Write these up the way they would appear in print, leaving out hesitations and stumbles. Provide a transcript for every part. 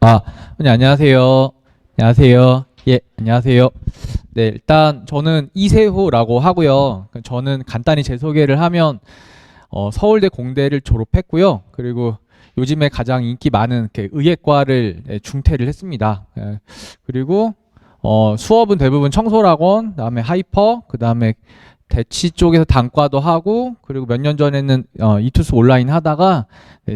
아, 네, 안녕하세요. 안녕하세요. 예, 안녕하세요. 네, 일단 저는 이세호라고 하고요. 저는 간단히 제 소개를 하면 서울대 공대를 졸업했고요. 그리고 요즘에 가장 인기 많은 의예과를 중퇴를 했습니다. 그리고 수업은 대부분 청솔학원, 그다음에 하이퍼, 그다음에 대치 쪽에서 단과도 하고, 그리고 몇 년 전에는 이투스 온라인 하다가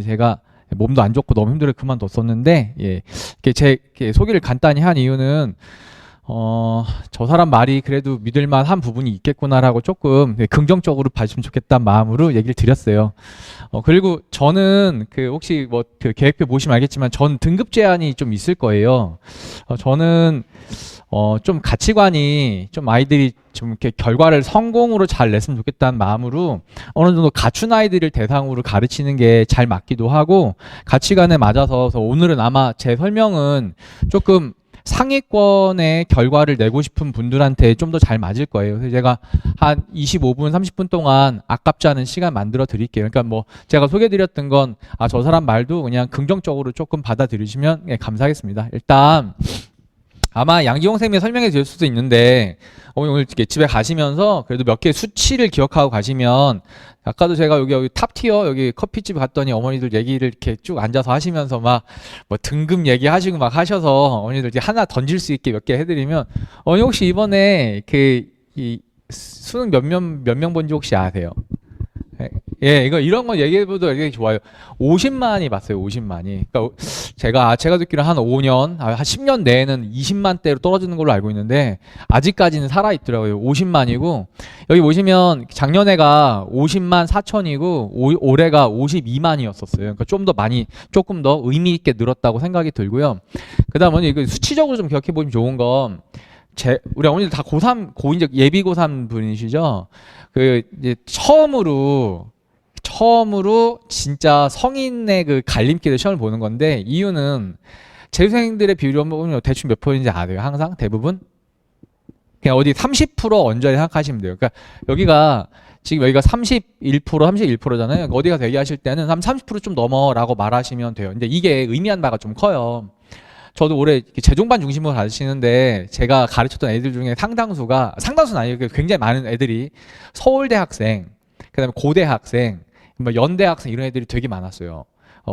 제가 몸도 안 좋고 너무 힘들어 그만뒀었는데, 예, 이렇게 소개를 간단히 한 이유는 저 사람 말이 그래도 믿을만한 부분이 있겠구나라고 조금 긍정적으로 봐주면 좋겠다는 마음으로 얘기를 드렸어요. 그리고 저는 혹시 뭐 계획표 보시면 알겠지만 전 등급 제한이 좀 있을 거예요. 저는 좀 가치관이 좀 아이들이 좀 이렇게 결과를 성공으로 잘 냈으면 좋겠다는 마음으로 어느 정도 갖춘 아이들을 대상으로 가르치는 게 잘 맞기도 하고 가치관에 맞아서 그래서 오늘은 아마 제 설명은 조금 상위권의 결과를 내고 싶은 분들한테 좀 더 잘 맞을 거예요. 그래서 제가 한 25분, 30분 동안 아깝지 않은 시간 만들어 드릴게요. 그러니까 뭐 제가 소개해 드렸던 건 저 사람 말도 그냥 긍정적으로 조금 받아들이시면 감사하겠습니다. 일단 아마 양지홍 선생님이 설명해 드릴 수도 있는데 오늘 집에 가시면서 그래도 몇 개 수치를 기억하고 가시면 아까도 제가 여기 탑티어 여기 커피집 갔더니 어머니들 얘기를 이렇게 쭉 앉아서 하시면서 막 뭐 등급 얘기하시고 막 하셔서 어머니들 이제 하나 던질 수 있게 몇 개 해드리면 어머니 혹시 이번에 이 수능 몇 명 본지 혹시 아세요? 예, 이런 거 얘기해봐도 되게 좋아요. 50만이 봤어요, 50만이. 그러니까 제가 듣기로 한 5년, 한 10년 내에는 20만대로 떨어지는 걸로 알고 있는데, 아직까지는 살아있더라고요. 50만이고, 여기 보시면 작년에가 50만 4천이고, 올해가 52만이었었어요. 그러니까 좀 더 많이, 조금 더 의미있게 늘었다고 생각이 들고요. 그 다음, 이거 수치적으로 좀 기억해보시면 좋은 건, 우리 어머니들 다 고3, 고인적 예비 고3 분이시죠? 이제 처음으로 진짜 성인의 갈림길의 시험을 보는 건데, 이유는 재수생들의 비율이 보면 대충 몇 프로인지 아세요? 항상 대부분? 그냥 어디 30% 언저리 생각하시면 돼요. 그러니까 지금 여기가 31%잖아요. 어디 가서 얘기하실 때는 한 30%좀 넘어라고 말하시면 돼요. 근데 이게 의미한 바가 좀 커요. 저도 올해 재종반 중심으로 가르치는데 제가 가르쳤던 애들 중에 상당수는 아니고 굉장히 많은 애들이 서울대 학생, 그다음에 고대 학생, 뭐 연대 학생 이런 애들이 되게 많았어요.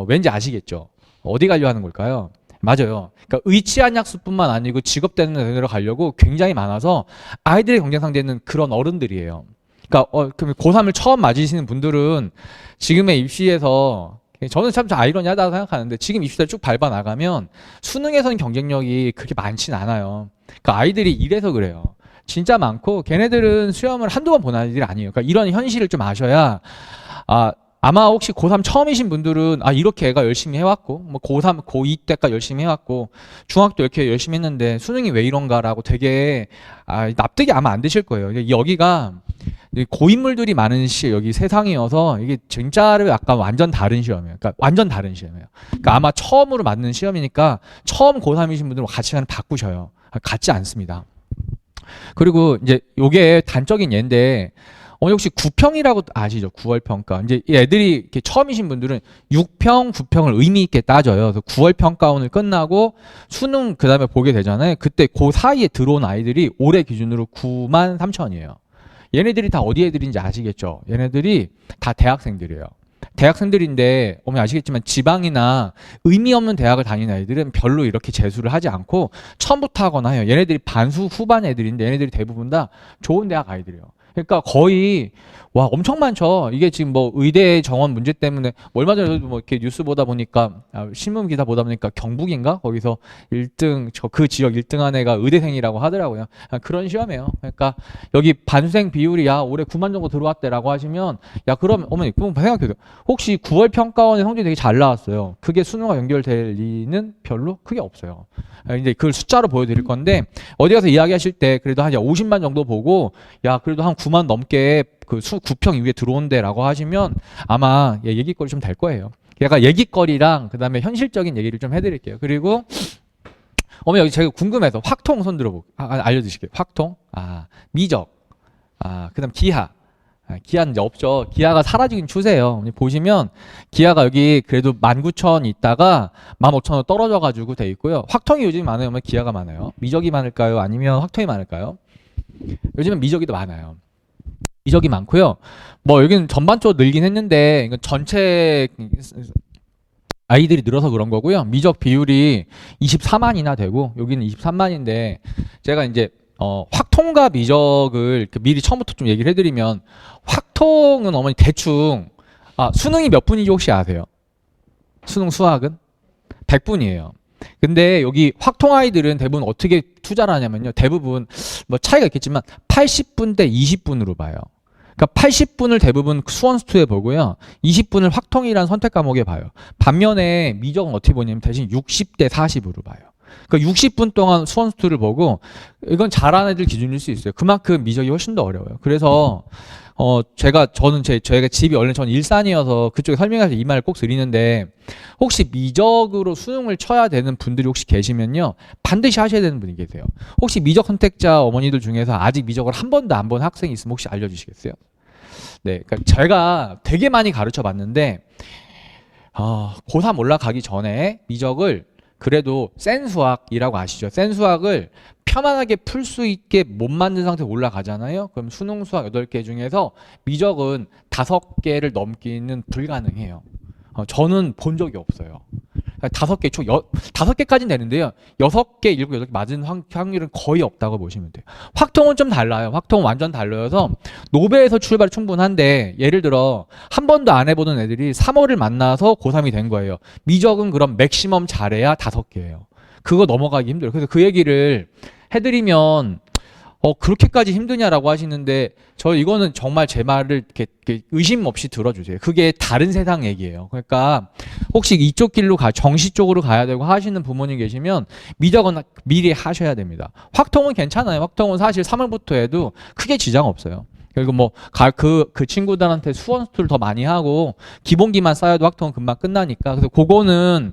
왠지 아시겠죠? 어디 가려 하는 걸까요? 맞아요. 그러니까 의치한 약수뿐만 아니고 직업되는 데로 가려고 굉장히 많아서 아이들의 경쟁 상대는 그런 어른들이에요. 그러니까 그럼 고3을 처음 맞으시는 분들은 지금의 입시에서 저는 참 아이러니하다고 생각하는데 지금 입시를 쭉 밟아 나가면 수능에서는 경쟁력이 그렇게 많진 않아요. 그러니까 아이들이 이래서 그래요. 진짜 많고 걔네들은 시험을 한두 번 본 아이들이 아니에요. 그러니까 이런 현실을 좀 아셔야 아마 혹시 고3 처음이신 분들은 이렇게 애가 열심히 해왔고 뭐 고3, 고2 때까지 열심히 해왔고 중학도 이렇게 열심히 했는데 수능이 왜 이런가라고 되게 납득이 아마 안 되실 거예요. 여기가 고인물들이 많은 여기 세상이어서 이게 진짜로 약간 완전 다른 시험이에요. 그러니까 완전 다른 시험이에요. 그러니까 아마 처음으로 맞는 시험이니까 처음 고3이신 분들은 가치관을 바꾸셔요. 같지 않습니다. 그리고 이제 요게 단적인 예인데 혹시 9평이라고 아시죠? 9월 평가. 이제 이 애들이 이렇게 처음이신 분들은 6평, 9평을 의미 있게 따져요. 그래서 9월 평가원을 끝나고 수능 그다음에 보게 되잖아요. 그때 그 사이에 들어온 아이들이 올해 기준으로 9만 3천이에요. 얘네들이 다 어디 애들인지 아시겠죠? 얘네들이 다 대학생들이에요. 대학생들인데 어머니 아시겠지만 지방이나 의미 없는 대학을 다니는 애들은 별로 이렇게 재수를 하지 않고 처음부터 하거나 해요. 얘네들이 반수 후반 애들인데 얘네들이 대부분 다 좋은 대학 아이들이에요. 그러니까 거의 엄청 많죠. 이게 지금 뭐 의대 정원 문제 때문에 얼마 전에 뭐 이렇게 뉴스 보다 보니까 신문 기사 보다 보니까 경북인가 거기서 1등 그 지역 1등한 애가 의대생이라고 하더라고요. 그런 시험이에요. 그러니까 여기 반수생 비율이 올해 9만 정도 들어왔대라고 하시면 그럼 어머니 그럼 생각해요. 혹시 9월 평가원의 성적이 되게 잘 나왔어요. 그게 수능과 연결될 리는 별로 크게 없어요. 이제 그걸 숫자로 보여드릴 건데 어디 가서 이야기하실 때 그래도 한 50만 정도 보고 그래도 한 9만 넘게 9평 이후에 들어온대라고 하시면 아마 얘기거리 좀 될 거예요. 약간 얘기거리랑 그 다음에 현실적인 얘기를 좀 해드릴게요. 그리고 어머니 여기 제가 궁금해서 확통 손 들어보고 알려드릴게요. 확통, 미적, 그다음 기하, 기아는 이제 없죠. 기아가 사라지는 추세예요. 보시면 기아가 여기 그래도 19,000 있다가 15,000원 떨어져가지고 돼 있고요. 확통이 요즘 많아요. 기아가 많아요. 미적이 많을까요? 아니면 확통이 많을까요? 요즘은 미적이 더 많아요. 미적이 많고요. 뭐 여기는 전반적으로 늘긴 했는데 이건 전체 아이들이 늘어서 그런 거고요. 미적 비율이 24만이나 되고 여기는 23만인데 제가 이제 확통과 미적을 미리 처음부터 좀 얘기를 해드리면 확통은 어머니 대충 수능이 몇 분인지 혹시 아세요? 수능 수학은 100분이에요. 근데 여기 확통 아이들은 대부분 어떻게 투자를 하냐면요. 대부분 뭐 차이가 있겠지만 80분 대 20분으로 봐요. 그러니까 80분을 대부분 수원수투에 보고요. 20분을 확통이라는 선택 과목에 봐요. 반면에 미적은 어떻게 보냐면 대신 60대 40으로 봐요. 그러니까 60분 동안 수원수투를 보고 이건 잘하는 애들 기준일 수 있어요. 그만큼 미적이 훨씬 더 어려워요. 그래서 저는 저희가 집이 원래 전 일산이어서 그쪽에 설명해서 이 말을 꼭 드리는데 혹시 미적으로 수능을 쳐야 되는 분들이 혹시 계시면요. 반드시 하셔야 되는 분이 계세요. 혹시 미적 선택자 어머니들 중에서 아직 미적을 한 번도 안 본 학생이 있으면 혹시 알려주시겠어요? 네, 그러니까 제가 되게 많이 가르쳐 봤는데 고3 올라가기 전에 미적을 그래도 센 수학이라고 아시죠? 센 수학을 편안하게 풀 수 있게 못 만든 상태로 올라가잖아요. 그럼 수능 수학 8개 중에서 미적은 5개를 넘기는 불가능해요. 저는 본 적이 없어요. 5개, 총 5개까지는 되는데요. 6개, 7개, 8개 맞은 확률은 거의 없다고 보시면 돼요. 확통은 좀 달라요. 확통은 완전 달라서 노베에서 출발이 충분한데 예를 들어 한 번도 안 해보던 애들이 3월을 만나서 고3이 된 거예요. 미적은 그럼 맥시멈 잘해야 5개예요. 그거 넘어가기 힘들어요. 그래서 그 얘기를 해드리면 그렇게까지 힘드냐라고 하시는데 저 이거는 정말 제 말을 이렇게 의심 없이 들어주세요. 그게 다른 세상 얘기예요. 그러니까 혹시 이쪽 길로 정시 쪽으로 가야 되고 하시는 부모님 계시면 미적은 미리 하셔야 됩니다. 확통은 괜찮아요. 확통은 사실 3월부터 해도 크게 지장 없어요. 그리고 그 친구들한테 수원수투를 더 많이 하고 기본기만 쌓여도 확통은 금방 끝나니까. 그래서 그거는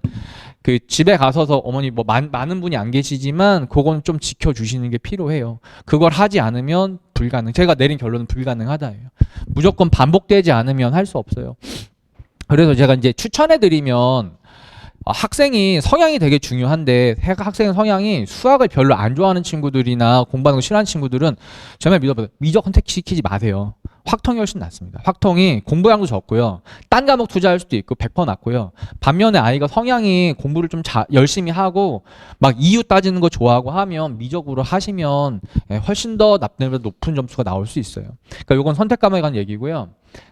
그 집에 가서서 어머니 많은 분이 안 계시지만 그건 좀 지켜주시는 게 필요해요. 그걸 하지 않으면 불가능. 제가 내린 결론은 불가능하다예요. 무조건 반복되지 않으면 할 수 없어요. 그래서 제가 이제 추천해드리면 학생이 성향이 되게 중요한데 학생의 성향이 수학을 별로 안 좋아하는 친구들이나 공부하는 거 싫어하는 친구들은 정말 믿어보세요. 미적 선택시키지 마세요. 확통이 훨씬 낫습니다. 확통이 공부량도 적고요. 딴 과목 투자할 수도 있고 100% 낫고요. 반면에 아이가 성향이 공부를 좀 열심히 하고 막 이유 따지는 거 좋아하고 하면 미적으로 하시면 훨씬 더 납득률보다 높은 점수가 나올 수 있어요. 그러니까 요건 선택 과목에 관한 얘기고요.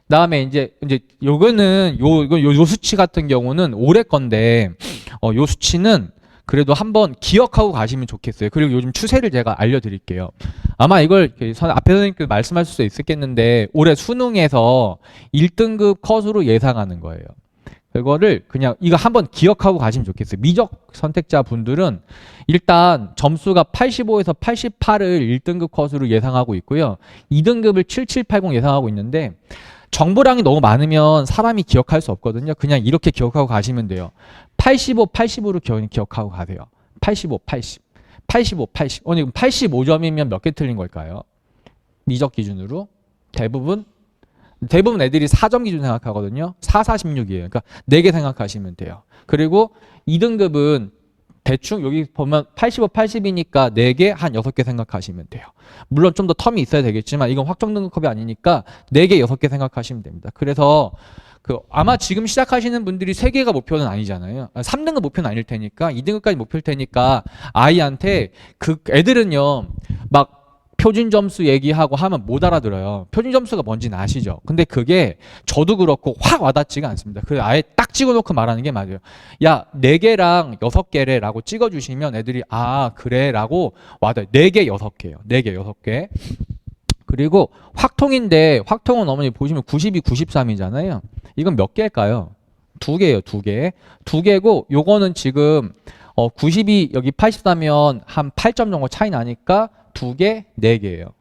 그다음에 이제 요거는 요 수치 같은 경우는 올해 건데 요 수치는 그래도 한번 기억하고 가시면 좋겠어요. 그리고 요즘 추세를 제가 알려드릴게요. 아마 이걸 앞에 선생님께서 말씀하실 수 있었겠는데 올해 수능에서 1등급 컷으로 예상하는 거예요. 그거를 그냥 이거 한번 기억하고 가시면 좋겠어요. 미적 선택자 분들은 일단 점수가 85에서 88을 1등급 컷으로 예상하고 있고요. 2등급을 7780 예상하고 있는데 정보량이 너무 많으면 사람이 기억할 수 없거든요. 그냥 이렇게 기억하고 가시면 돼요. 85, 80으로 기억하고 가세요. 85, 80. 85, 80. 아니, 85점이면 몇 개 틀린 걸까요? 미적 기준으로? 대부분 애들이 4점 기준 생각하거든요. 4, 46이에요. 그러니까 4개 생각하시면 돼요. 그리고 2등급은 대충 여기 보면 85, 80이니까 4개, 한 6개 생각하시면 돼요. 물론 좀 더 텀이 있어야 되겠지만 이건 확정 등급이 아니니까 4개, 6개 생각하시면 됩니다. 그래서 아마 지금 시작하시는 분들이 3개가 목표는 아니잖아요. 3등급 목표는 아닐 테니까 2등급까지 목표일 테니까 아이한테 애들은요 막 표준 점수 얘기하고 하면 못 알아들어요. 표준 점수가 뭔지는 아시죠? 근데 그게 저도 그렇고 확 와닿지가 않습니다. 그래서 아예 딱 찍어놓고 말하는 게 맞아요. 야, 4개랑 6개래 라고 찍어주시면 애들이 그래 라고 와닿아요. 4개, 6개요. 4개, 6개. 그리고 확통인데 확통은 어머니 보시면 92, 93이잖아요. 이건 몇 개일까요? 2개예요. 2개. 2개고 요거는 지금 92 여기 84면 한 8점 정도 차이 나니까 2개, 4개예요.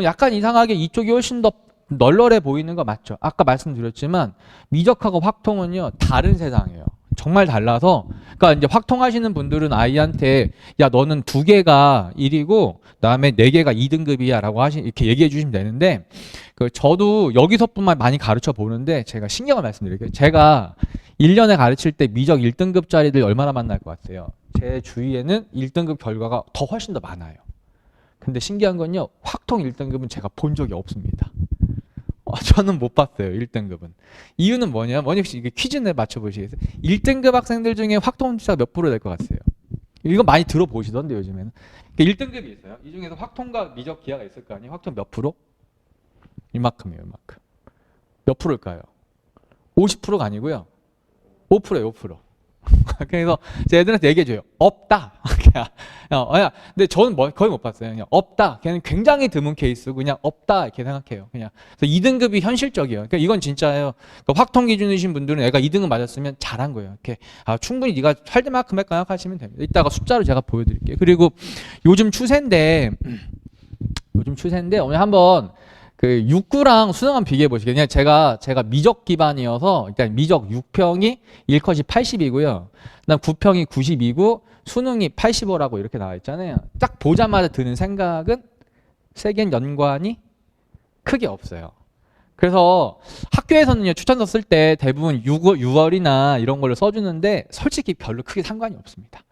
약간 이상하게 이쪽이 훨씬 더 널널해 보이는 거 맞죠? 아까 말씀드렸지만 미적하고 확통은요 다른 세상이에요. 정말 달라서, 그러니까 이제 확통하시는 분들은 아이한테 야 너는 2개가 1이고 그다음에 4개가 2등급이야라고 이렇게 얘기해 주시면 되는데, 그 저도 여기서뿐만 많이 가르쳐 보는데 제가 신경을 말씀드릴게요. 제가 1년에 가르칠 때 미적 1등급짜리들 얼마나 만날 것 같아요? 제 주위에는 1등급 결과가 훨씬 더 많아요. 근데 신기한 건요, 확통 1등급은 제가 본 적이 없습니다. 저는 못 봤어요, 1등급은. 이유는 뭐냐? 혹시 이게 퀴즈 내 맞춰보시겠어요? 1등급 학생들 중에 확통 점수가 몇 프로 될 것 같아요? 이거 많이 들어보시던데, 요즘에는. 1등급이 있어요. 이 중에서 확통과 미적 기하가 있을 거 아니에요? 확통 몇 프로? 이만큼이에요, 이만큼. 몇 프로일까요? 50%가 아니고요. 5%예요, 5%. 그래서 제 애들한테 얘기해줘요. 없다. 근데 저는 거의 못 봤어요. 그냥 없다. 걔는 굉장히 드문 케이스고 그냥 없다 이렇게 생각해요. 그냥. 그래서 2등급이 현실적이에요. 그러니까 이건 진짜예요. 그러니까 확통 기준이신 분들은 애가 2등급 맞았으면 잘한 거예요. 이렇게 충분히 네가 할 때만큼 생각하시면 됩니다. 이따가 숫자로 제가 보여드릴게요. 그리고 요즘 추세인데 오늘 한번 그 6구랑 수능 한번 비교해 보시게요. 그냥 제가 미적 기반이어서 일단 미적 6평이 1컷이 80이고요. 그다음 9평이 92고 수능이 85라고 이렇게 나와 있잖아요. 딱 보자마자 드는 생각은 세계는 연관이 크게 없어요. 그래서 학교에서는요, 추천서 쓸 때 대부분 6월이나 이런 걸로 써주는데 솔직히 별로 크게 상관이 없습니다.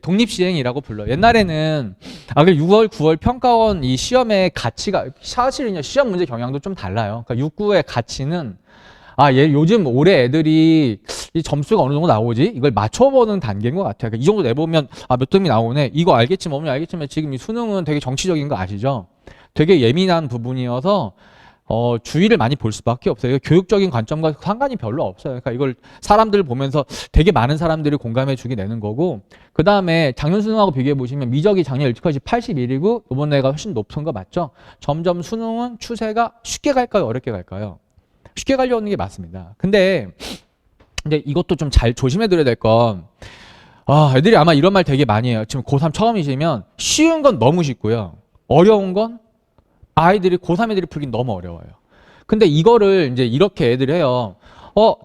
독립시행이라고 불러요. 옛날에는 6월, 9월 평가원 이 시험의 가치가 사실은요, 시험 문제 경향도 좀 달라요. 그러니까 6구의 가치는 얘 요즘 올해 애들이 이 점수가 어느 정도 나오지? 이걸 맞춰보는 단계인 것 같아요. 그러니까 이 정도 내보면 몇 등이 나오네. 이거 알겠지만 어머니 알겠지만 지금 이 수능은 되게 정치적인 거 아시죠? 되게 예민한 부분이어서 주의를 많이 볼 수밖에 없어요. 교육적인 관점과 상관이 별로 없어요. 그러니까 이걸 사람들 보면서 되게 많은 사람들이 공감해 주게 되는 거고, 그 다음에 작년 수능하고 비교해 보시면 미적이 작년 1컷이 81이고 이번에가 훨씬 높은 거 맞죠? 점점 수능은 추세가 쉽게 갈까요? 어렵게 갈까요? 쉽게 가려는 게 맞습니다. 근데 이제 이것도 좀 잘 조심해 드려야 될 건, 애들이 아마 이런 말 되게 많이 해요. 지금 고3 처음이시면 쉬운 건 너무 쉽고요. 어려운 건 아이들이 고3 애들이 풀긴 너무 어려워요. 근데 이거를 이제 이렇게 애들이 해요.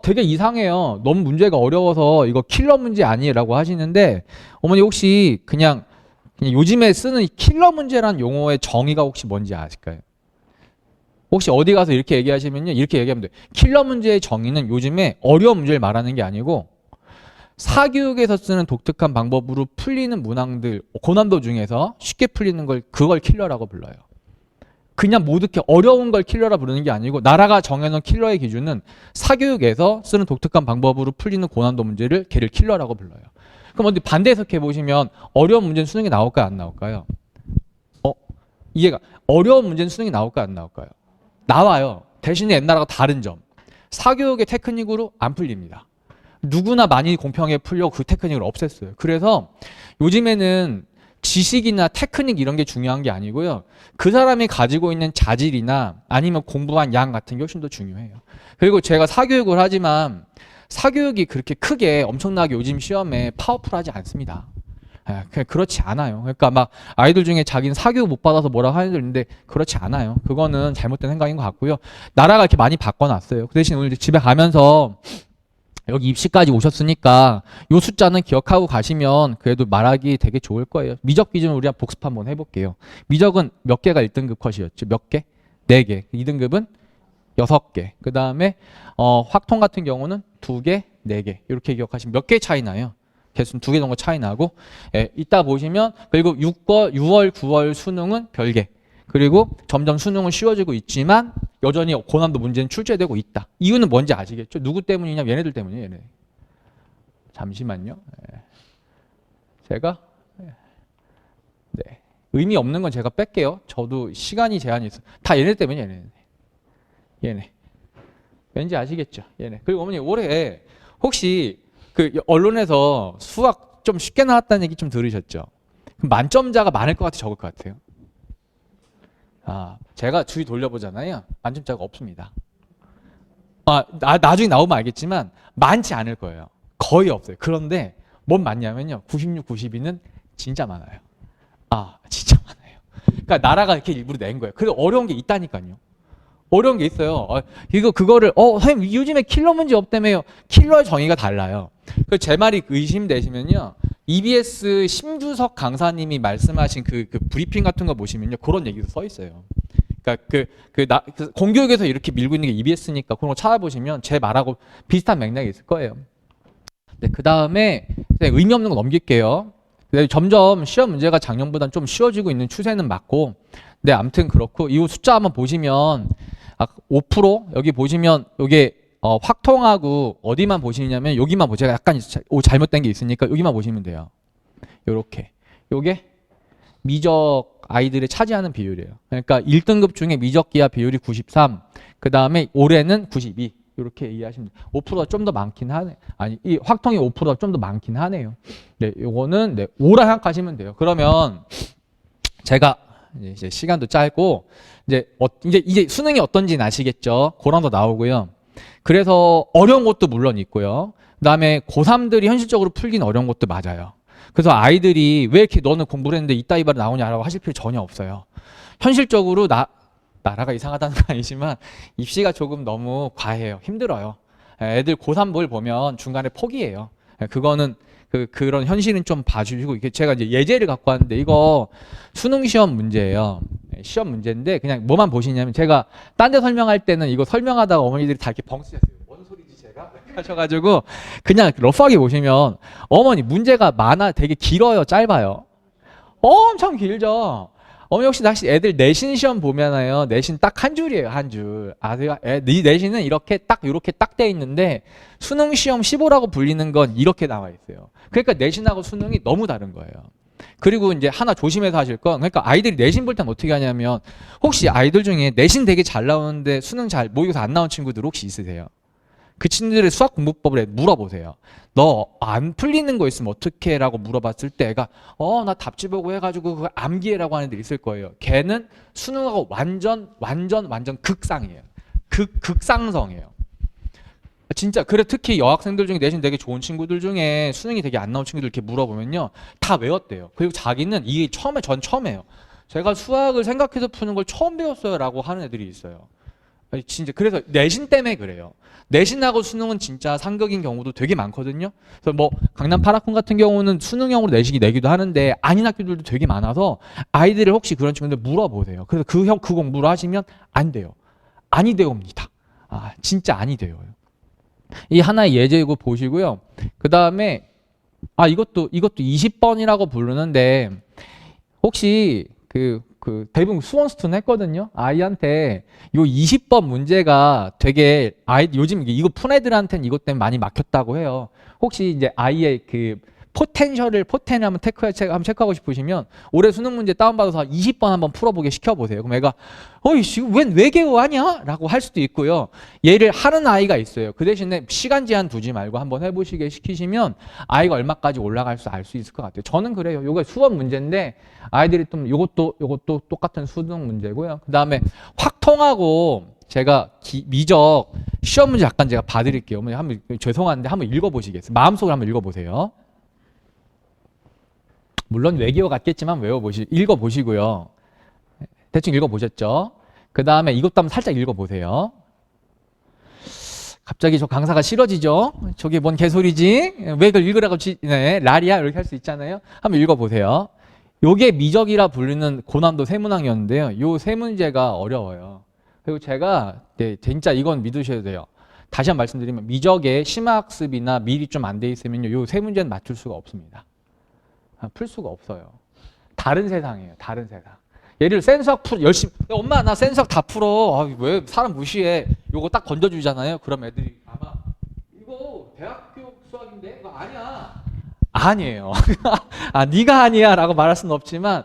되게 이상해요. 너무 문제가 어려워서 이거 킬러 문제 아니라고 하시는데, 어머니 혹시 그냥 요즘에 쓰는 킬러 문제란 용어의 정의가 혹시 뭔지 아실까요? 혹시 어디 가서 이렇게 얘기하시면요, 이렇게 얘기하면 돼요. 킬러 문제의 정의는 요즘에 어려운 문제를 말하는 게 아니고 사교육에서 쓰는 독특한 방법으로 풀리는 문항들, 고난도 중에서 쉽게 풀리는 그걸 킬러라고 불러요. 그냥 모두게 어려운 걸 킬러라 부르는 게 아니고, 나라가 정해놓은 킬러의 기준은 사교육에서 쓰는 독특한 방법으로 풀리는 고난도 문제를 걔를 킬러라고 불러요. 그럼 어디 반대 해석해 보시면 어려운 문제는 수능에 나올까요, 안 나올까요? 이해가. 어려운 문제는 수능에 나올까요, 안 나올까요? 나와요. 대신에 옛날하고 다른 점. 사교육의 테크닉으로 안 풀립니다. 누구나 많이 공평하게 풀려고 그 테크닉을 없앴어요. 그래서 요즘에는 지식이나 테크닉 이런 게 중요한 게 아니고요. 그 사람이 가지고 있는 자질이나 아니면 공부한 양 같은 게 훨씬 더 중요해요. 그리고 제가 사교육을 하지만 사교육이 그렇게 크게 엄청나게 요즘 시험에 파워풀하지 않습니다. 그렇지 않아요. 그러니까 막 아이들 중에 자기는 사교육 못 받아서 뭐라고 하는 애들 있는데 그렇지 않아요. 그거는 잘못된 생각인 것 같고요. 나라가 이렇게 많이 바꿔놨어요. 그 대신 오늘 집에 가면서 여기 입시까지 오셨으니까 요 숫자는 기억하고 가시면 그래도 말하기 되게 좋을 거예요. 미적 기준으로 우리가 복습 한번 해볼게요. 미적은 몇 개가 1등급 컷이었죠? 몇 개? 4개. 2등급은 6개. 그 다음에 확통 같은 경우는 2개, 4개. 이렇게 기억하시면 몇 개 차이 나요? 개수는 2개 정도 차이 나고, 이따 보시면, 그리고 6월, 9월 수능은 별개. 그리고 점점 수능은 쉬워지고 있지만 여전히 고난도 문제는 출제되고 있다. 이유는 뭔지 아시겠죠? 누구 때문이냐? 얘네들 때문이에요. 얘네. 잠시만요. 제가 네. 의미 없는 건 제가 뺄게요. 저도 시간이 제한이 있어요. 다 얘네 때문이에요. 얘네. 왠지 아시겠죠? 얘네. 그리고 어머니 올해 혹시 그 언론에서 수학 좀 쉽게 나왔다는 얘기 좀 들으셨죠? 만점자가 많을 것 같아요? 적을 것 같아요? 제가 주위 돌려보잖아요. 만점자가 없습니다. 나중에 나오면 알겠지만 많지 않을 거예요. 거의 없어요. 그런데 뭔 많냐면요. 96, 92는 진짜 많아요. 진짜 많아요. 그러니까 나라가 이렇게 일부러 낸 거예요. 그래도 어려운 게 있다니까요. 어려운 게 있어요. 그거를 선생님 요즘에 킬러 문제 없다며요. 킬러의 정의가 달라요. 제 말이 의심되시면요. EBS 심주석 강사님이 말씀하신 그 브리핑 같은 거 보시면요. 그런 얘기도 써 있어요. 그러니까 공교육에서 이렇게 밀고 있는 게 EBS니까 그런 거 찾아보시면 제 말하고 비슷한 맥락이 있을 거예요. 네, 그 다음에 의미 없는 거 넘길게요. 점점 시험 문제가 작년보다는 좀 쉬워지고 있는 추세는 맞고, 네, 아무튼 그렇고 이 숫자 한번 보시면 5% 여기 보시면 이게 확통하고 어디만 보시냐면 여기만 제가 약간 잘못된 게 있으니까 여기만 보시면 돼요. 요렇게 요게 미적 아이들이 차지하는 비율이에요. 그러니까 1등급 중에 미적 기하 비율이 93, 그 다음에 올해는 92. 이렇게 이해하시면 돼요. 5%가 좀 더 많긴 하네. 아니, 이 확통이 5%가 좀 더 많긴 하네요. 네, 요거는 네, 5라 생각하시면 돼요. 그러면 제가 이제 시간도 짧고 이제 수능이 어떤지는 아시겠죠? 그런 거 나오고요. 그래서 어려운 것도 물론 있고요. 그다음에 고3들이 현실적으로 풀긴 어려운 것도 맞아요. 그래서 아이들이 왜 이렇게 너는 공부를 했는데 이따 이바를 나오냐라고 하실 필요 전혀 없어요. 현실적으로 나라가 이상하다는 건 아니지만 입시가 조금 너무 과해요. 힘들어요. 애들 고3볼 보면 중간에 포기해요. 그거는 그런 현실은 좀 봐주시고, 이게 제가 이제 예제를 갖고 왔는데 이거 수능 시험 문제예요. 시험 문제인데 그냥 뭐만 보시냐면 제가 딴 데 설명할 때는 이거 설명하다가 어머니들이 다 이렇게 벙쓰셨어요. 뭔 소리지 제가? 하셔가지고 그냥 러프하게 보시면 어머니 문제가 되게 길어요, 짧아요? 엄청 길죠. 혹시 애들 내신 시험 보면은요, 내신 딱 한 줄이에요, 한 줄. 아세요? 내신은 이렇게 딱 돼 있는데, 수능 시험 15라고 불리는 건 이렇게 나와 있어요. 그러니까 내신하고 수능이 너무 다른 거예요. 그리고 이제 하나 조심해서 하실 건, 그러니까 아이들이 내신 볼 땐 어떻게 하냐면, 혹시 아이들 중에 내신 되게 잘 나오는데 수능 모의고사 안 나온 친구들 혹시 있으세요? 그 친구들의 수학 공부법을 물어보세요. 너 안 풀리는 거 있으면 어떻게 라고 물어봤을 때 애가 나 답지 보고 해가지고 그걸 암기해라고 하는 애들 있을 거예요. 걔는 수능하고 완전 극상이에요. 극상성이에요. 진짜. 그래, 특히 여학생들 중에 내신 되게 좋은 친구들 중에 수능이 되게 안 나온 친구들 이렇게 물어보면요, 다 외웠대요. 그리고 자기는 이게 전 처음이에요. 제가 수학을 생각해서 푸는 걸 처음 배웠어요 라고 하는 애들이 있어요. 진짜. 그래서 내신 때문에 그래요. 내신하고 수능은 진짜 상극인 경우도 되게 많거든요. 그래서 뭐 강남 파라콘 같은 경우는 수능형으로 내신이 내기도 하는데 아닌 학교들도 되게 많아서 아이들을 혹시 그런 친구들 물어보세요. 그래서 그 공부를 하시면 안 돼요. 아니 되옵니다. 진짜 아니 돼요. 이 하나의 예제고 보시고요. 그 다음에 이것도 20번이라고 부르는데 혹시 대부분 수원스툰 했거든요. 아이한테 요 20번 문제가 되게 요즘 이거 푼 애들한테는 이것 때문에 많이 막혔다고 해요. 혹시 이제 아이의 포텐을 한번 체크하고 싶으시면 올해 수능 문제 다운받아서 20번 한번 풀어보게 시켜보세요. 그럼 애가 지금 웬 외계어 하냐? 라고 할 수도 있고요. 얘를 하는 아이가 있어요. 그 대신에 시간 제한 두지 말고 한번 해보시게 시키시면 아이가 얼마까지 올라갈 수 알 수 있을 것 같아요. 저는 그래요. 요거 수업 문제인데 아이들이 좀 요것도 똑같은 수능 문제고요. 그 다음에 확통하고 제가 미적 시험 문제 잠깐 제가 봐드릴게요. 한번 죄송한데 한번 읽어보시겠어요? 마음속으로 한번 읽어보세요. 물론 외계어 같겠지만 읽어보시고요. 대충 읽어보셨죠? 그 다음에 이것도 한번 살짝 읽어보세요. 갑자기 저 강사가 싫어지죠? 저게 뭔 개소리지? 왜 그걸 읽으라고 라리야? 이렇게 할 수 있잖아요. 한번 읽어보세요. 요게 미적이라 불리는 고난도 세문항이었는데요. 요 세 문제가 어려워요. 그리고 제가 진짜 이건 믿으셔야 돼요. 다시 한번 말씀드리면 미적의 심화학습이나 미리 좀 안 돼 있으면요, 요 세 문제는 맞출 수가 없습니다. 풀 수가 없어요. 다른 세상이에요. 다른 세상. 예를 들어 센수학 열심히 엄마 나 센수학 다 풀어. 왜 사람 무시해. 요거 딱 던져주잖아요. 그럼 애들이 아마 이거 대학교 수학인데 이거 아니야. 아니에요. 네가 아니야 라고 말할 수는 없지만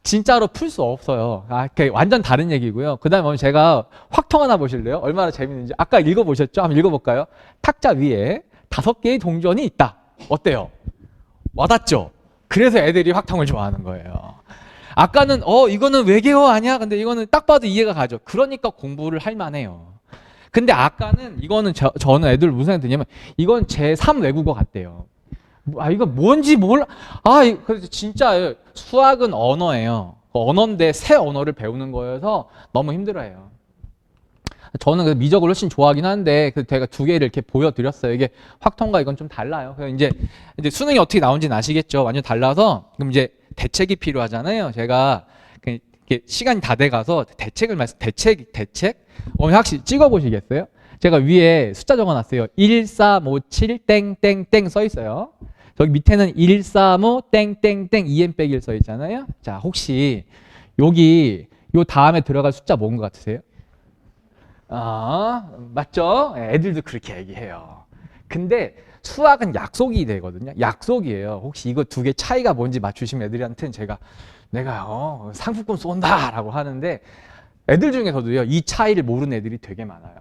진짜로 풀 수 없어요. 완전 다른 얘기고요. 그 다음에 제가 확통 하나 보실래요? 얼마나 재밌는지. 아까 읽어보셨죠? 한번 읽어볼까요? 탁자 위에 5개의 동전이 있다. 어때요? 와닿죠? 그래서 애들이 확통을 좋아하는 거예요. 아까는 이거는 외계어 아니야? 근데 이거는 딱 봐도 이해가 가죠. 그러니까 공부를 할 만해요. 근데 아까는 이거는 저는 애들 무슨 생각이 드냐면 이건 제3 외국어 같대요. 이거 뭔지 몰라. 그래서 진짜 수학은 언어예요. 언어인데 새 언어를 배우는 거여서 너무 힘들어해요. 저는 그 미적을 훨씬 좋아하긴 하는데 그 제가 두 개를 이렇게 보여드렸어요. 이게 확통과 이건 좀 달라요. 그래서 이제 수능이 어떻게 나온지는 아시겠죠? 완전 달라서 그럼 이제 대책이 필요하잖아요. 제가 이게 시간이 다 돼가서 대책 확실히 찍어보시겠어요? 제가 위에 숫자 적어놨어요. 1357 땡땡땡 써 있어요. 저기 밑에는 135 땡땡땡 2n 빼기 1 써 있잖아요. 자, 혹시 여기 요 다음에 들어갈 숫자 뭔 것 같으세요? 맞죠? 애들도 그렇게 얘기해요. 근데 수학은 약속이 되거든요. 약속이에요. 혹시 이거 두 개 차이가 뭔지 맞추시면 애들한테는 내가 상품권 쏜다라고 하는데 애들 중에서도요, 이 차이를 모르는 애들이 되게 많아요.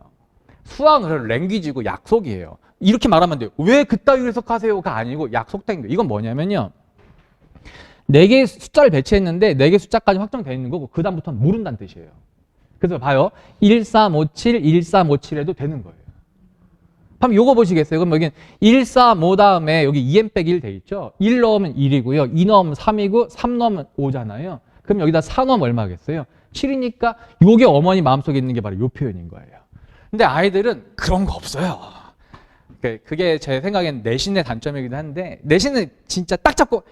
수학은 랭귀지고 약속이에요. 이렇게 말하면 안 돼요. 왜 그따위로 해석하세요가 아니고 약속된 거예요. 이건 뭐냐면요. 4개의 숫자를 배치했는데 4개 숫자까지 확정되어 있는 거고 그 다음부터는 모른다는 뜻이에요. 그래서 봐요. 1357, 1357 해도 되는 거예요. 그럼 요거 보시겠어요? 그럼 여기 135 다음에 여기 2n 빼기 1 돼 있죠? 1 넣으면 1이고요. 2 넣으면 3이고 3 넣으면 5잖아요. 그럼 여기다 4 넣으면 얼마겠어요? 7이니까 요게 어머니 마음속에 있는 게 바로 요 표현인 거예요. 근데 아이들은 그런 거 없어요. 그게 제 생각엔 내신의 단점이기도 한데 내신은 진짜 딱 잡고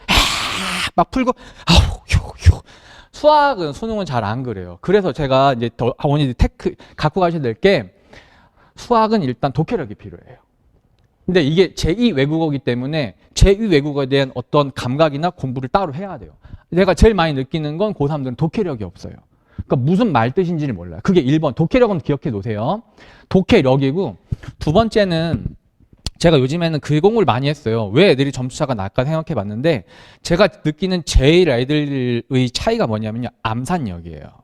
막 풀고 수학은 수능은 잘 안 그래요. 그래서 제가 이제 어머니들 테크 갖고 가셔야 될 게 수학은 일단 독해력이 필요해요. 근데 이게 제2 외국어이기 때문에 제2 외국어에 대한 어떤 감각이나 공부를 따로 해야 돼요. 제가 제일 많이 느끼는 건 고3들은 독해력이 없어요. 그러니까 무슨 말 뜻인지를 몰라요. 그게 1번 독해력은 기억해 놓으세요. 독해력이고 두 번째는 제가 요즘에는 글 공부를 많이 했어요. 왜 애들이 점수차가 날까 생각해 봤는데 제가 느끼는 제일 애들의 차이가 뭐냐면요. 암산력이에요.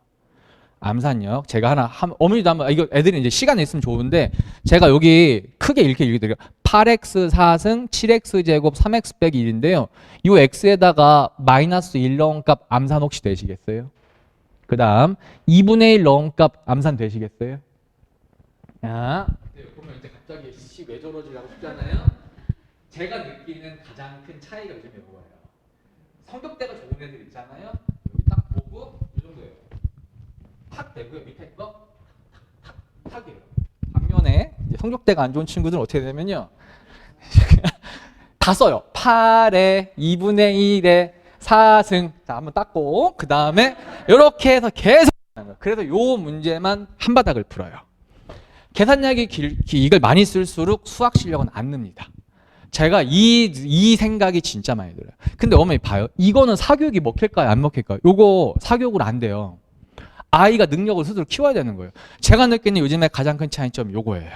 암산력. 제가 어머니도 한번, 이거 애들이 이제 시간이 있으면 좋은데 제가 여기 크게 이렇게 읽어드려요. 8x 4승 7x 제곱 3x 빼기 1인데요. 이 x에다가 마이너스 1 넣은 값 암산 혹시 되시겠어요? 그 다음 2분의 1 넣은 값 암산 되시겠어요? 자, 보면 이제 갑자기 씨 왜 저러지라고 싶잖아요. 제가 느끼는 가장 큰 차이가 요즘에 뭐예요? 성격대가 좋은 애들 있잖아요. 여기 딱 보고 이 정도예요. 탁 되고요. 밑에 거 탁이에요. 반면에 이제 성격대가 안 좋은 친구들은 어떻게 되냐면요. 다 써요. 8에 2분의 1에 4승. 자, 한번 닦고 그 다음에 이렇게 해서 계속 그래서 요 문제만 한 바닥을 풀어요. 계산량이 이걸 많이 쓸수록 수학 실력은 안 늡니다. 제가 이 생각이 진짜 많이 들어요. 근데 어머니 봐요. 이거는 사교육이 먹힐까요? 안 먹힐까요? 요거 사교육으로 안 돼요. 아이가 능력을 스스로 키워야 되는 거예요. 제가 느끼는 요즘에 가장 큰 차이점이 요거예요.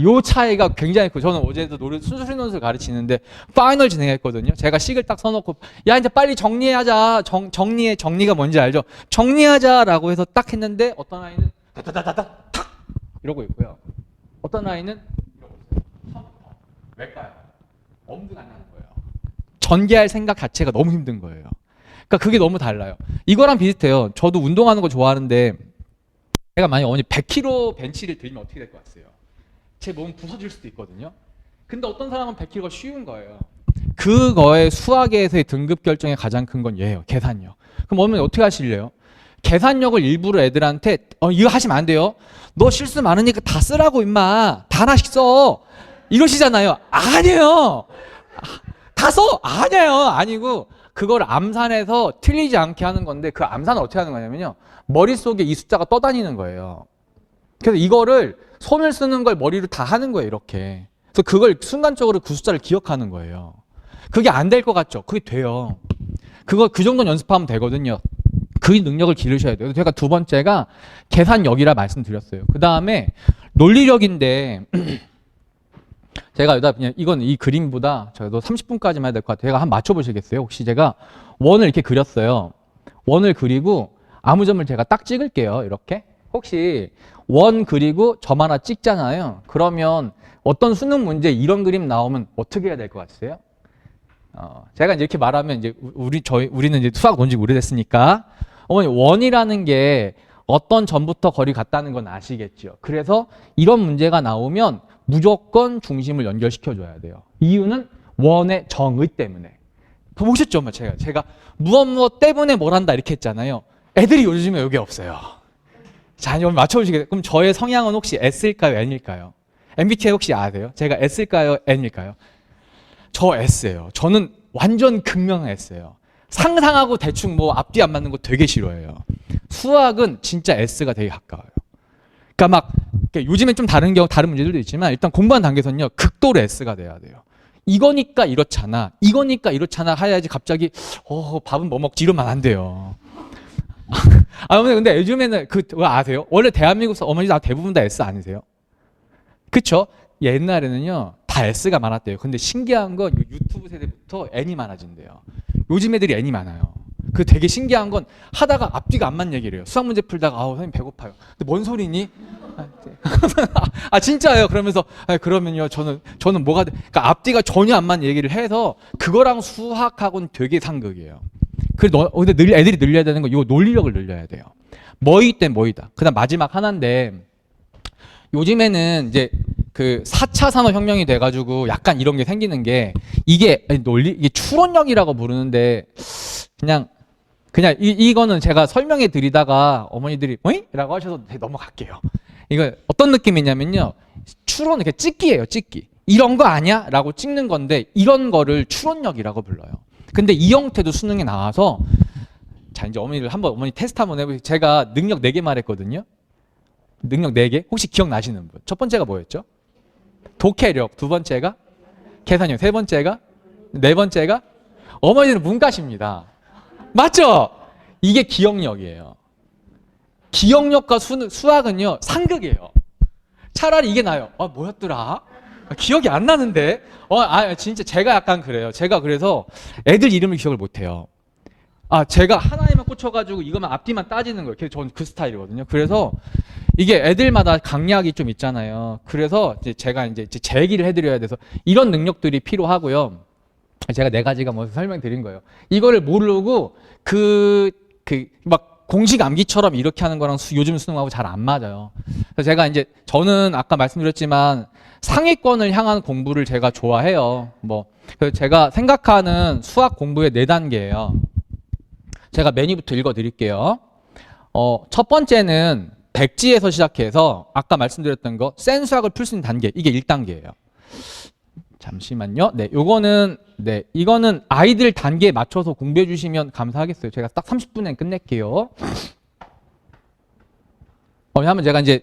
요 차이가 굉장히 크고 저는 어제도 순수리 논술 가르치는데 파이널 진행했거든요. 제가 식을 딱 써놓고 야 이제 빨리 정리하자. 정리가 뭔지 알죠? 정리하자라고 해서 딱 했는데 어떤 아이는 다다다다다 이러고 있고요. 어떤 아이는 이러고 있어요. 처음부터. 왜일까요? 엄두가 안 나는 거예요. 전개할 생각 자체가 너무 힘든 거예요. 그러니까 그게 너무 달라요. 이거랑 비슷해요. 저도 운동하는 거 좋아하는데 제가 만약에 어머니 100kg 벤치를 들면 어떻게 될 것 같아요? 제 몸 부서질 수도 있거든요. 근데 어떤 사람은 100kg가 쉬운 거예요. 그거의 수학에서의 등급 결정의 가장 큰 건 얘예요. 계산력. 그럼 어머니 어떻게 하실래요? 계산력을 일부러 애들한테 이거 하시면 안 돼요. 너 실수 많으니까 다 쓰라고 임마. 다 하나씩 써. 이러시잖아요. 아니에요. 다 써. 아니에요. 아니고 그걸 암산해서 틀리지 않게 하는 건데 그 암산을 어떻게 하는 거냐면요. 머릿속에 이 숫자가 떠다니는 거예요. 그래서 이거를 손을 쓰는 걸 머리로 다 하는 거예요. 이렇게. 그래서 그걸 순간적으로 그 숫자를 기억하는 거예요. 그게 안 될 것 같죠? 그게 돼요. 그 정도는 연습하면 되거든요. 그 능력을 기르셔야 돼요. 제가 두 번째가 계산력이라 말씀드렸어요. 그 다음에 논리력인데 제가 그냥 이건 이 그림보다 저도 30분까지만 해야 될 것 같아요. 제가 한번 맞춰보시겠어요? 혹시 제가 원을 이렇게 그렸어요. 원을 그리고 아무 점을 제가 딱 찍을게요. 이렇게. 혹시 원 그리고 점 하나 찍잖아요. 그러면 어떤 수능 문제 이런 그림 나오면 어떻게 해야 될 것 같으세요? 제가 이제 이렇게 말하면 이제 우리는 이제 수학 온 지 오래됐으니까 어머니 원이라는 게 어떤 점부터 거리 같다는 건 아시겠죠. 그래서 이런 문제가 나오면 무조건 중심을 연결시켜 줘야 돼요. 이유는 원의 정의 때문에. 보셨죠? 제가 무엇 때문에 뭘 한다 이렇게 했잖아요. 애들이 요즘에 여기 없어요. 자, 여러분 맞춰주시겠어요? 그럼 저의 성향은 혹시 S일까요? N일까요? MBTI 혹시 아세요? 제가 S일까요? N일까요? 저 S예요. 저는 완전 극명한 S예요. 상상하고 대충 뭐 앞뒤 안 맞는 거 되게 싫어해요. 수학은 진짜 S가 되게 가까워요. 그러니까 막 요즘엔 좀 다른 문제들도 있지만 일단 공부하는 단계에서는요 극도로 S가 돼야 돼요. 이거니까 이렇잖아. 이거니까 이렇잖아 해야지 갑자기 밥은 뭐 먹지 이러면 안 돼요. 아, 어머니 근데 요즘에는 그거 아세요? 원래 대한민국 어머니 다 대부분 다 S 아니세요? 그쵸? 옛날에는요 다 S가 많았대요. 근데 신기한 건 유튜브 세대부터 N이 많아진대요. 요즘 애들이 N이 많아요. 그 되게 신기한 건 하다가 앞뒤가 안 맞는 얘기를 해요. 수학 문제 풀다가 선생님 배고파요. 근데 뭔 소리니? 아 진짜예요. 그러면서 그러면요 저는 뭐가 그러니까 앞뒤가 전혀 안 맞는 얘기를 해서 그거랑 수학하고는 되게 상극이에요. 근데 애들이 늘려야 되는 건 이거 논리력을 늘려야 돼요. 뭐이 땐 뭐이다. 그다음 마지막 하나인데 요즘에는 이제 그 4차 산업혁명이 돼가지고 약간 이런 게 생기는 게 이게 추론력이라고 부르는데 그냥 이거는 제가 설명해 드리다가 어머니들이 뭐이? 라고 하셔서 넘어갈게요. 이거 어떤 느낌이냐면요. 추론 이렇게 찍기예요. 찍기. 이런 거 아니야? 라고 찍는 건데 이런 거를 추론력이라고 불러요. 근데 이 형태도 수능에 나와서 자 이제 어머니 테스트 한번 해보세요. 제가 능력 4개 말했거든요. 능력 4개? 혹시 기억나시는 분? 첫 번째가 뭐였죠? 독해력. 두 번째가 계산력. 세 번째가 네 번째가 어머니는 문과십니다. 맞죠? 이게 기억력이에요. 기억력과 수학은요 상극이에요. 차라리 이게 나요. 뭐였더라? 기억이 안 나는데. 진짜 제가 약간 그래요. 제가 그래서 애들 이름을 기억을 못해요. 제가 하나에만 꽂혀가지고 이거만 앞뒤만 따지는 거예요. 저는 그 스타일이거든요. 그래서 이게 애들마다 강약이 좀 있잖아요. 그래서 이제 제가 이제 제 얘기를 해드려야 돼서 이런 능력들이 필요하고요. 제가 4가지가 뭐 설명드린 거예요. 이거를 모르고 막 공식 암기처럼 이렇게 하는 거랑 요즘 수능하고 잘 안 맞아요. 그래서 제가 이제 저는 아까 말씀드렸지만 상위권을 향한 공부를 제가 좋아해요. 그래서 제가 생각하는 수학 공부의 4단계예요. 제가 메뉴부터 읽어드릴게요. 첫 번째는 백지에서 시작해서 아까 말씀드렸던 거 센 수학을 풀 수 있는 단계 이게 1단계예요. 잠시만요. 이거는 아이들 단계에 맞춰서 공부해 주시면 감사하겠어요. 제가 딱 30분에 끝낼게요. 한번 제가 이제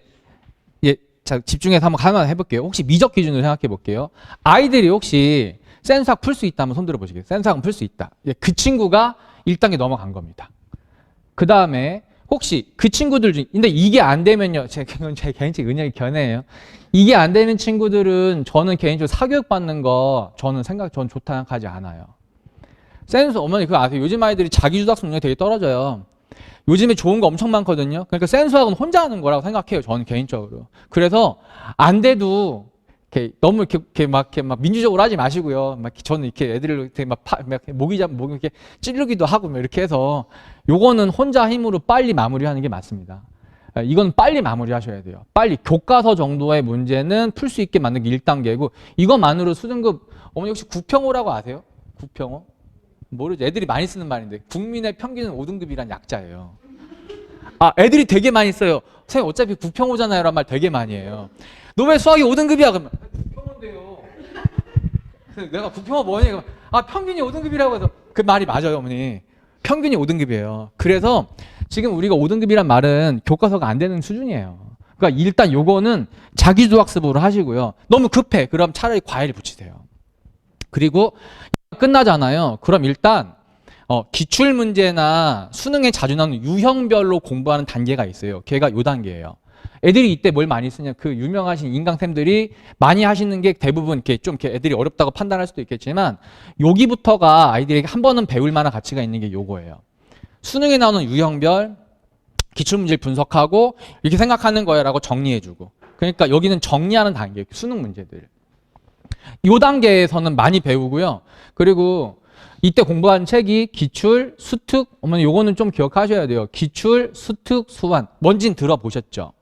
집중해서 한번 하나 해볼게요. 혹시 미적 기준으로 생각해 볼게요. 아이들이 혹시 센 수학 풀 수 있다면 손 들어 보시겠어요? 센 수학은 풀 수 있다. 그 친구가 1단계 넘어간 겁니다. 그 다음에 혹시 그 친구들 중에 근데 이게 안 되면요. 제 개인적 의견이 견해예요. 이게 안 되는 친구들은 저는 개인적으로 사교육 받는 거 전 좋다 생각하지 않아요. 센스 어머니 그거 아세요? 요즘 아이들이 자기주작성 능력이 되게 떨어져요. 요즘에 좋은 거 엄청 많거든요. 그러니까 센수학은 혼자 하는 거라고 생각해요. 저는 개인적으로. 그래서 안 돼도 너무 막 민주적으로 하지 마시고요. 저는 이렇게 애들을 되게 막 목이 이렇게 찌르기도 하고 이렇게 해서 요거는 혼자 힘으로 빨리 마무리하는 게 맞습니다. 이건 빨리 마무리하셔야 돼요. 빨리 교과서 정도의 문제는 풀 수 있게 만든 게 1단계고 이것만으로 수능급 어머니 혹시 구평호라고 아세요? 구평호? 모르죠. 애들이 많이 쓰는 말인데 국민의 평균은 5등급이란 약자예요. 애들이 되게 많이 써요. 선생님 어차피 구평호잖아요 라는 말 되게 많이 해요. 너 왜 수학이 5등급이야? 그러면 구평호인데요. 내가 구평호 뭐니? 그러면 평균이 5등급이라고 해서 그 말이 맞아요 어머니. 평균이 5등급이에요. 그래서 지금 우리가 5등급이란 말은 교과서가 안 되는 수준이에요. 그러니까 일단 요거는 자기주학습으로 하시고요. 너무 급해. 그럼 차라리 과외를 붙이세요. 그리고 끝나잖아요. 그럼 일단 기출문제나 수능에 자주 나오는 유형별로 공부하는 단계가 있어요. 걔가 요 단계예요. 애들이 이때 뭘 많이 쓰냐 그 유명하신 인강쌤들이 많이 하시는 게 대부분 이렇게 애들이 어렵다고 판단할 수도 있겠지만 여기부터가 아이들에게 한 번은 배울 만한 가치가 있는 게 요거예요. 수능에 나오는 유형별 기출문제를 분석하고 이렇게 생각하는 거야 라고 정리해주고 그러니까 여기는 정리하는 단계 수능 문제들 요 단계에서는 많이 배우고요. 그리고 이때 공부한 책이 기출, 수특 어머니 요거는 좀 기억하셔야 돼요. 기출, 수특, 수완 뭔진 들어보셨죠?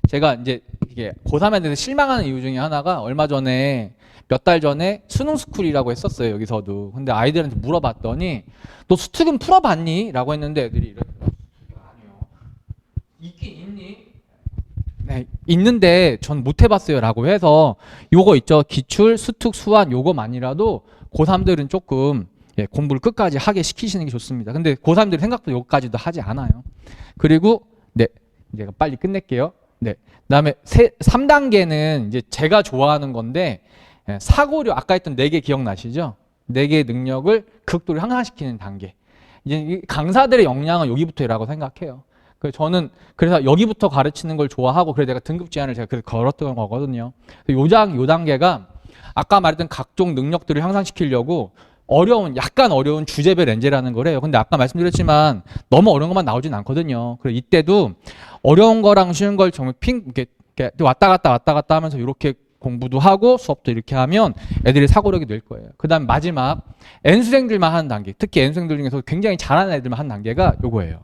제가 이제 이게 고3에 대해서 실망하는 이유 중에 하나가 얼마 전에 몇 달 전에 수능 스쿨이라고 했었어요. 여기서도. 근데 아이들한테 물어봤더니 너 수특은 풀어봤니? 라고 했는데 애들이 이러더라고요. 아니요. 있긴 있니? 네, 있는데 전 못 해봤어요라고 해서 요거 있죠. 기출, 수특, 수완 요거만이라도 고3들은 조금 공부를 끝까지 하게 시키시는 게 좋습니다. 근데 고3들이 생각보다 요거까지도 하지 않아요. 그리고 네, 이제 빨리 끝낼게요. 네, 그다음에 3단계는 이제 제가 좋아하는 건데 사고력 아까 했던 4개 기억나시죠? 4개의 능력을 극도로 향상시키는 단계. 이제 강사들의 역량은 여기부터라고 생각해요. 저는 그래서 여기부터 가르치는 걸 좋아하고 그래서 내가 등급 제한을 제가 그래서 걸었던 거거든요. 요 단계가 아까 말했던 각종 능력들을 향상시키려고 약간 어려운 주제별 엔제라는 거래요. 근데 아까 말씀드렸지만 너무 어려운 것만 나오진 않거든요. 그래서 이때도 어려운 거랑 쉬운 걸 정말 이렇게 왔다 갔다 하면서 이렇게 공부도 하고 수업도 이렇게 하면 애들이 사고력이 늘 거예요. 그 다음 마지막 N수생들만 하는 단계, 특히 N수생들 중에서 굉장히 잘하는 애들만 하는 단계가 요거예요.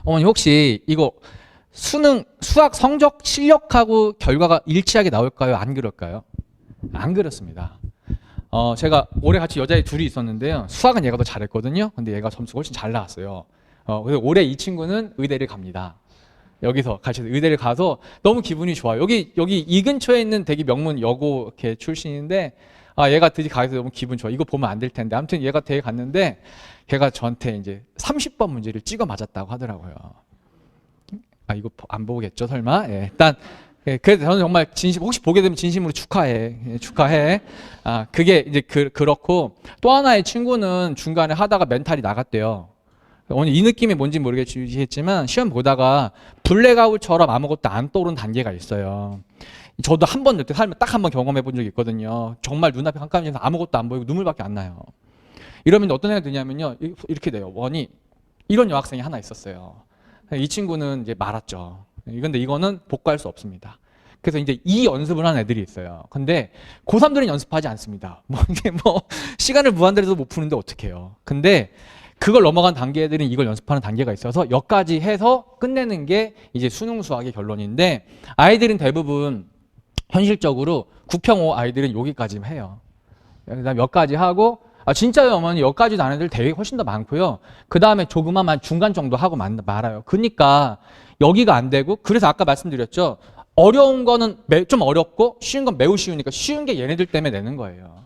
어머니 혹시 이거 수학 성적 실력하고 결과가 일치하게 나올까요? 안 그럴까요? 안 그렇습니다. 제가 올해 같이 여자애 둘이 있었는데요. 수학은 얘가 더 잘했거든요. 근데 얘가 점수가 훨씬 잘 나왔어요. 그래서 올해 이 친구는 의대를 갑니다. 여기서 같이 의대를 가서 너무 기분이 좋아요. 여기 이 근처에 있는 되게 명문 여고 이렇게 출신인데 얘가 드디어 가서 너무 기분 좋아. 이거 보면 안 될 텐데. 아무튼 얘가 대회 갔는데 걔가 저한테 이제 30번 문제를 찍어 맞았다고 하더라고요. 이거 안 보겠죠, 설마? 예, 일단 그래서 저는 정말 혹시 보게 되면 진심으로 축하해. 축하해. 그게 이제 그렇고 또 하나의 친구는 중간에 하다가 멘탈이 나갔대요. 오늘 이 느낌이 뭔지 모르겠지만 시험 보다가 블랙아웃처럼 아무것도 안 떠오르는 단계가 있어요. 저도 한 번 살면 딱 한 번 경험해 본 적이 있거든요. 정말 눈앞에 깜깜해서 아무것도 안 보이고 눈물밖에 안 나요. 이러면 어떤 생각이 드냐면요. 이렇게 돼요. 이런 여학생이 하나 있었어요. 이 친구는 이제 말았죠. 근데 이거는 복구할 수 없습니다. 그래서 이제 이 연습을 하는 애들이 있어요. 근데 고3들은 연습하지 않습니다. 시간을 무한대로 못 푸는데 어떡해요. 근데 그걸 넘어간 단계들은 이걸 연습하는 단계가 있어서 여기까지 해서 끝내는 게 이제 수능 수학의 결론인데 아이들은 대부분 현실적으로 9평5 아이들은 여기까지 해요. 그다음 몇 가지 하고 진짜요 어머니 여기까지도 안 애들 되게 훨씬 더 많고요. 그 다음에 조그마한 중간 정도 하고 말아요. 그러니까 여기가 안 되고 그래서 아까 말씀드렸죠. 어려운 거는 좀 어렵고 쉬운 건 매우 쉬우니까 쉬운 게 얘네들 때문에 내는 거예요.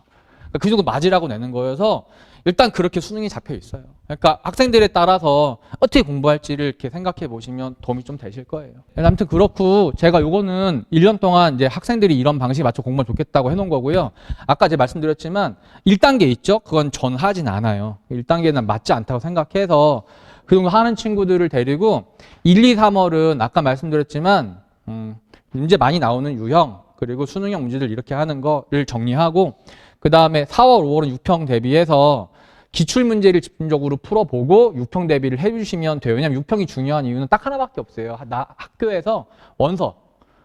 그 정도 맞으라고 내는 거여서 일단 그렇게 수능이 잡혀 있어요. 그러니까 학생들에 따라서 어떻게 공부할지를 이렇게 생각해 보시면 도움이 좀 되실 거예요. 아무튼 그렇고 제가 요거는 1년 동안 이제 학생들이 이런 방식에 맞춰 공부하면 좋겠다고 해놓은 거고요. 아까 제가 말씀드렸지만 1단계 있죠? 그건 전 하진 않아요. 1단계는 맞지 않다고 생각해서 그 정도 하는 친구들을 데리고 1, 2, 3월은 아까 말씀드렸지만 문제 많이 나오는 유형 그리고 수능형 문제들 이렇게 하는 거를 정리하고 그 다음에 4월, 5월은 6평 대비해서 기출문제를 집중적으로 풀어보고 6평 대비를 해주시면 돼요. 왜냐면 6평이 중요한 이유는 딱 하나밖에 없어요. 학교에서 원서.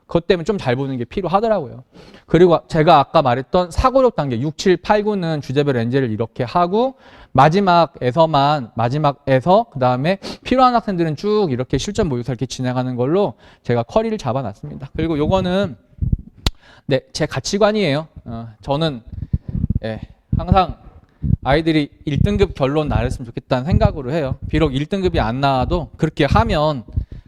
그것 때문에 좀 잘 보는 게 필요하더라고요. 그리고 제가 아까 말했던 사고력 단계 6, 7, 8, 9는 주제별 엔제를 이렇게 하고 마지막에서 그 다음에 필요한 학생들은 쭉 이렇게 실전 모의고사 이렇게 진행하는 걸로 제가 커리를 잡아놨습니다. 그리고 요거는 제 가치관이에요. 저는 항상 아이들이 1등급 결론 나랬으면 좋겠다는 생각으로 해요. 비록 1등급이 안 나와도 그렇게 하면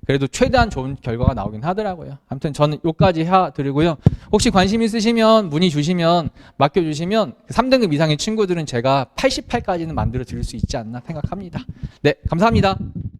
그래도 최대한 좋은 결과가 나오긴 하더라고요. 아무튼 저는 여기까지 해드리고요. 혹시 관심 있으시면 문의 주시면 맡겨주시면 3등급 이상의 친구들은 제가 88까지는 만들어 드릴 수 있지 않나 생각합니다. 네, 감사합니다.